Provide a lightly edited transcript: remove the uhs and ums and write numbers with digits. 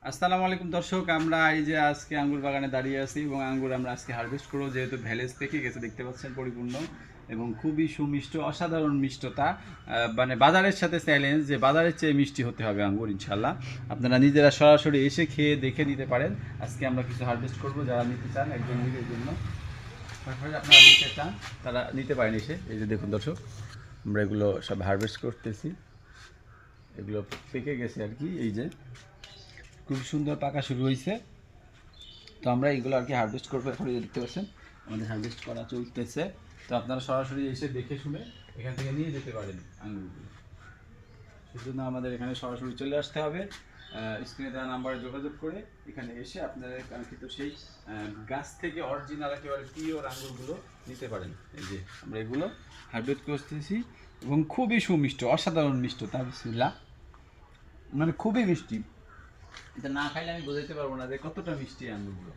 আসসালামু আলাইকুম দর্শক, আমরা এই যে আজকে আঙ্গুর বাগানে দাঁড়িয়ে আছি এবং আঙ্গুর আমরা আজকে হারভেস্ট করবো। যেহেতু ভ্যালেজ থেকে গেছে দেখতে পাচ্ছেন পরিপূর্ণ এবং খুবই সুমিষ্ট, অসাধারণ মিষ্টতা। মানে বাজারের সাথে চ্যালেঞ্জ যে বাজারের চেয়ে মিষ্টি হতে হবে আঙ্গুর ইনশাল্লাহ। আপনারা নিজেরা সরাসরি এসে খেয়ে দেখে নিতে পারেন। আজকে আমরা কিছু হারভেস্ট করবো, যারা নিতে চান একজন নিজের জন্য, তারপরে আপনারা নিতে চান তারা নিতে পারেন এসে। এই যে দেখুন দর্শক, আমরা এগুলো সব হারভেস্ট করতেছি, এগুলো পেকে গেছে আর কি। এই যে খুব সুন্দর পাকা শুরু হয়েছে, তো আমরা এইগুলো আর কি হারভেস্ট করবো। এখন এই দেখতে পাচ্ছেন আমাদের হারভেস্ট করা চলতেছে। তো আপনারা সরাসরি এসে দেখে শুনে এখান থেকে নিয়ে যেতে পারেন আঙ্গুরগুলো। সেজন্য আমাদের এখানে সরাসরি চলে আসতে হবে। স্ক্রিনে দেওয়া নাম্বারে যোগাযোগ করে এখানে এসে আপনারা কাঙ্ক্ষিত সেই গাছ থেকে অরিজিনাল একেবারে পিওর আঙ্গুরগুলো নিতে পারেন। এই যে আমরা এগুলো হারভেস্ট করতেছি এবং খুবই সুমিষ্ট, অসাধারণ মিষ্টতা। বিসমিল্লাহ, মানে খুবই মিষ্টি। এটা না খাইলে আমি বোঝাইতে পারবো না যে কতটা মিষ্টি আঙ্গুরগুলো।